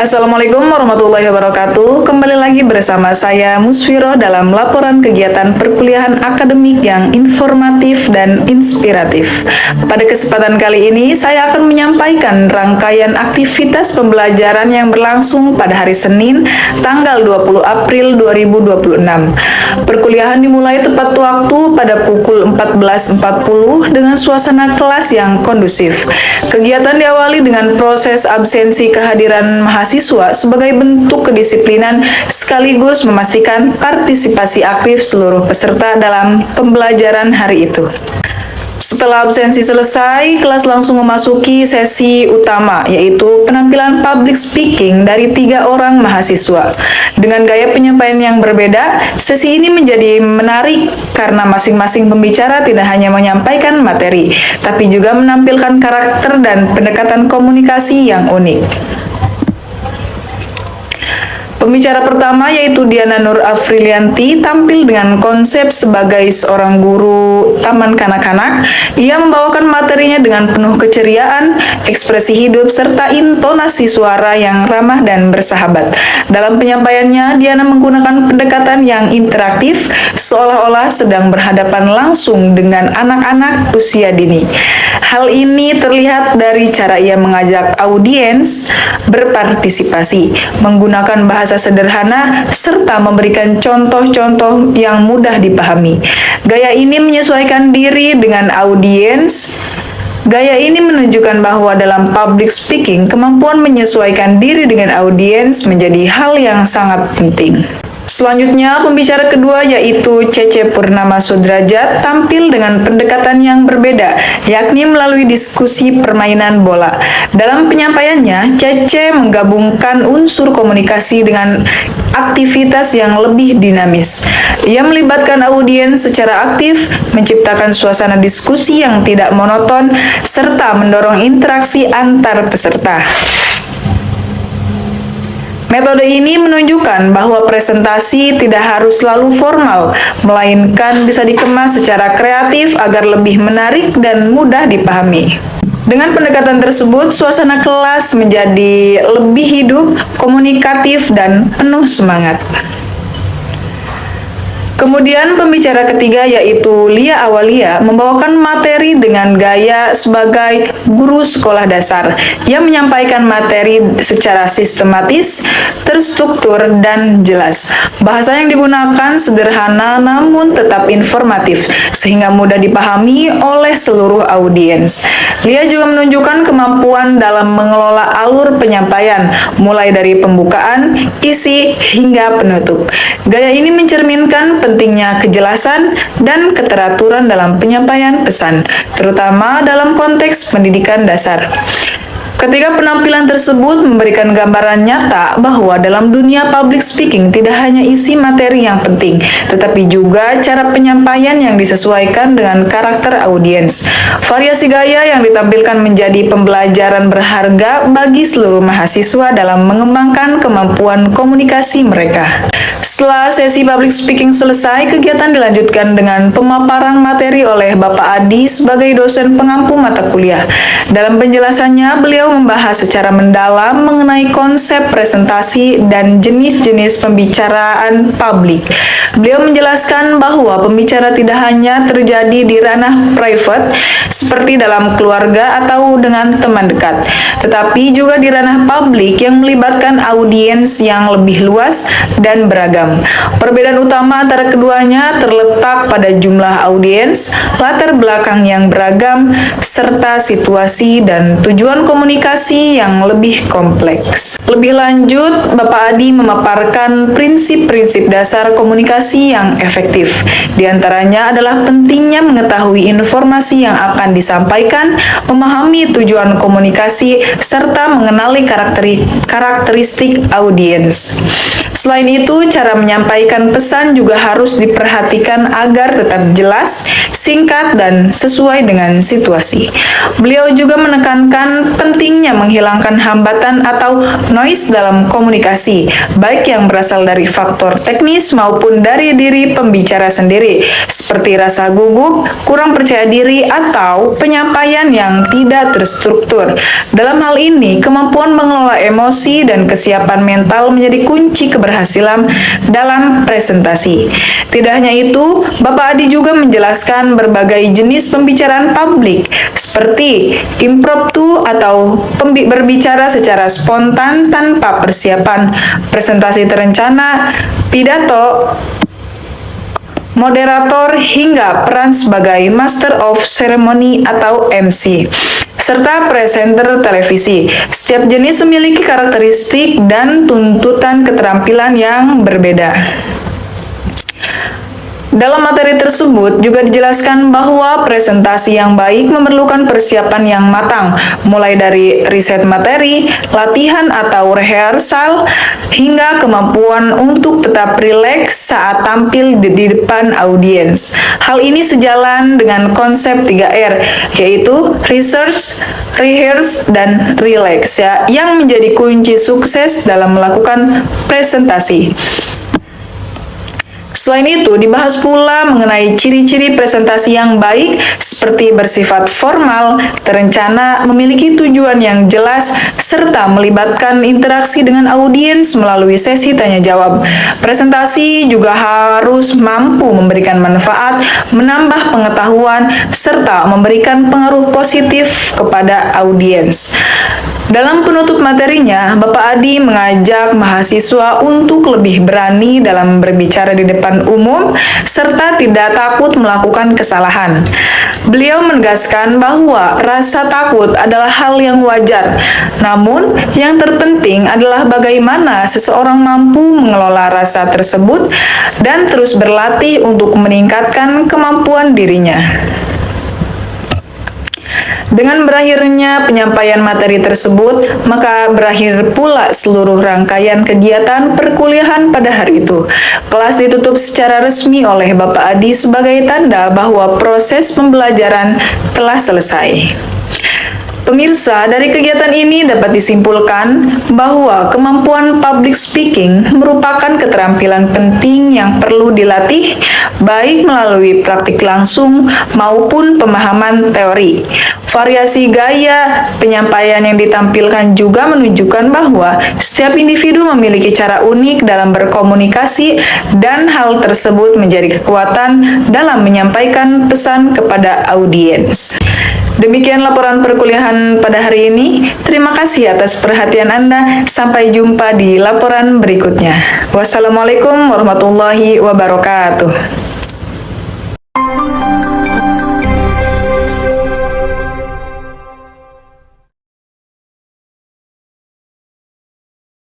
Assalamualaikum warahmatullahi wabarakatuh. Kembali lagi bersama saya Musfiroh dalam laporan kegiatan perkuliahan akademik yang informatif dan inspiratif. Pada kesempatan kali ini saya akan menyampaikan rangkaian aktivitas pembelajaran yang berlangsung pada hari Senin tanggal 20 April 2026. Perkuliahan dimulai tepat waktu pada pukul 14.40 dengan suasana kelas yang kondusif. Kegiatan diawali dengan proses absensi kehadiran mahasiswa sebagai bentuk kedisiplinan sekaligus memastikan partisipasi aktif seluruh peserta dalam pembelajaran hari itu. Setelah absensi selesai, kelas langsung memasuki sesi utama, yaitu penampilan public speaking dari 3 orang mahasiswa. Dengan gaya penyampaian yang berbeda, sesi ini menjadi menarik karena masing-masing pembicara tidak hanya menyampaikan materi, tapi juga menampilkan karakter dan pendekatan komunikasi yang unik. Pembicara pertama yaitu Diana Nur Afrilianti tampil dengan konsep sebagai seorang guru taman kanak-kanak. Ia membawakan materinya dengan penuh keceriaan, ekspresi hidup, serta intonasi suara yang ramah dan bersahabat. Dalam penyampaiannya, Diana menggunakan pendekatan yang interaktif, seolah-olah sedang berhadapan langsung dengan anak-anak usia dini. Hal ini terlihat dari cara ia mengajak audiens berpartisipasi, menggunakan bahasa sederhana, serta memberikan contoh-contoh yang mudah dipahami. Gaya ini menyesuaikan diri dengan audiens. Gaya ini menunjukkan bahwa dalam public speaking, kemampuan menyesuaikan diri dengan audiens menjadi hal yang sangat penting. Selanjutnya, pembicara kedua yaitu Cece Purnama Sudrajat tampil dengan pendekatan yang berbeda, yakni melalui diskusi permainan bola. Dalam penyampaiannya, Cece menggabungkan unsur komunikasi dengan aktivitas yang lebih dinamis. Ia melibatkan audiens secara aktif, menciptakan suasana diskusi yang tidak monoton, serta mendorong interaksi antar peserta. Metode ini menunjukkan bahwa presentasi tidak harus selalu formal, melainkan bisa dikemas secara kreatif agar lebih menarik dan mudah dipahami. Dengan pendekatan tersebut, suasana kelas menjadi lebih hidup, komunikatif, dan penuh semangat. Kemudian pembicara ketiga yaitu Lia Awalia membawakan materi dengan gaya sebagai guru sekolah dasar. Ia menyampaikan materi secara sistematis, terstruktur, dan jelas. Bahasa yang digunakan sederhana namun tetap informatif, sehingga mudah dipahami oleh seluruh audiens. Lia juga menunjukkan kemampuan dalam mengelola alur penyampaian, mulai dari pembukaan, isi, hingga penutup. Gaya ini mencerminkan pentingnya kejelasan dan keteraturan dalam penyampaian pesan, terutama dalam konteks pendidikan dasar. Ketika penampilan tersebut memberikan gambaran nyata bahwa dalam dunia public speaking tidak hanya isi materi yang penting, tetapi juga cara penyampaian yang disesuaikan dengan karakter audiens. Variasi gaya yang ditampilkan menjadi pembelajaran berharga bagi seluruh mahasiswa dalam mengembangkan kemampuan komunikasi mereka. Setelah sesi public speaking selesai, kegiatan dilanjutkan dengan pemaparan materi oleh Bapak Adi sebagai dosen pengampu mata kuliah. Dalam penjelasannya, beliau membahas secara mendalam mengenai konsep presentasi dan jenis-jenis pembicaraan publik. Beliau menjelaskan bahwa pembicara tidak hanya terjadi di ranah private, seperti dalam keluarga atau dengan teman dekat, tetapi juga di ranah publik yang melibatkan audiens yang lebih luas dan beragam. Perbedaan utama antara keduanya terletak pada jumlah audiens, latar belakang yang beragam, serta situasi dan tujuan komunikasi yang lebih kompleks. Lebih lanjut, Bapak Adi memaparkan prinsip-prinsip dasar komunikasi yang efektif. Di antaranya adalah pentingnya mengetahui informasi yang akan disampaikan, memahami tujuan komunikasi, serta mengenali karakteristik audiens. Selain itu, cara menyampaikan pesan juga harus diperhatikan agar tetap jelas, singkat, dan sesuai dengan situasi. Beliau juga menekankan pentingnya pentingnya menghilangkan hambatan atau noise dalam komunikasi, baik yang berasal dari faktor teknis maupun dari diri pembicara sendiri, seperti rasa gugup, kurang percaya diri, atau penyampaian yang tidak terstruktur. Dalam hal ini, kemampuan mengelola emosi dan kesiapan mental menjadi kunci keberhasilan dalam presentasi. Tidak hanya itu, Bapak Adi juga menjelaskan berbagai jenis pembicaraan publik, seperti impromptu atau berbicara secara spontan tanpa persiapan, presentasi terencana, pidato, moderator, hingga peran sebagai Master of Ceremony atau MC, serta presenter televisi. Setiap jenis memiliki karakteristik dan tuntutan keterampilan yang berbeda. Dalam materi tersebut juga dijelaskan bahwa presentasi yang baik memerlukan persiapan yang matang, mulai dari riset materi, latihan atau rehearsal, hingga kemampuan untuk tetap rileks saat tampil di depan audiens. Hal ini sejalan dengan konsep 3R, yaitu research, rehearse, dan relax, yang menjadi kunci sukses dalam melakukan presentasi. Selain itu, dibahas pula mengenai ciri-ciri presentasi yang baik seperti bersifat formal, terencana, memiliki tujuan yang jelas, serta melibatkan interaksi dengan audiens melalui sesi tanya-jawab. Presentasi juga harus mampu memberikan manfaat, menambah pengetahuan, serta memberikan pengaruh positif kepada audiens. Dalam penutup materinya, Bapak Adi mengajak mahasiswa untuk lebih berani dalam berbicara di depan umum, serta tidak takut melakukan kesalahan. Beliau menegaskan bahwa rasa takut adalah hal yang wajar, namun yang terpenting adalah bagaimana seseorang mampu mengelola rasa tersebut dan terus berlatih untuk meningkatkan kemampuan dirinya. Dengan berakhirnya penyampaian materi tersebut, maka berakhir pula seluruh rangkaian kegiatan perkuliahan pada hari itu. Kelas ditutup secara resmi oleh Bapak Adi sebagai tanda bahwa proses pembelajaran telah selesai. Pemirsa, dari kegiatan ini dapat disimpulkan bahwa kemampuan public speaking merupakan keterampilan penting yang perlu dilatih, baik melalui praktik langsung maupun pemahaman teori. Variasi gaya penyampaian yang ditampilkan juga menunjukkan bahwa setiap individu memiliki cara unik dalam berkomunikasi, dan hal tersebut menjadi kekuatan dalam menyampaikan pesan kepada audiens. Demikian laporan perkuliahan pada hari ini. Terima kasih atas perhatian Anda. Sampai jumpa di laporan berikutnya. Wassalamualaikum warahmatullahi wabarakatuh.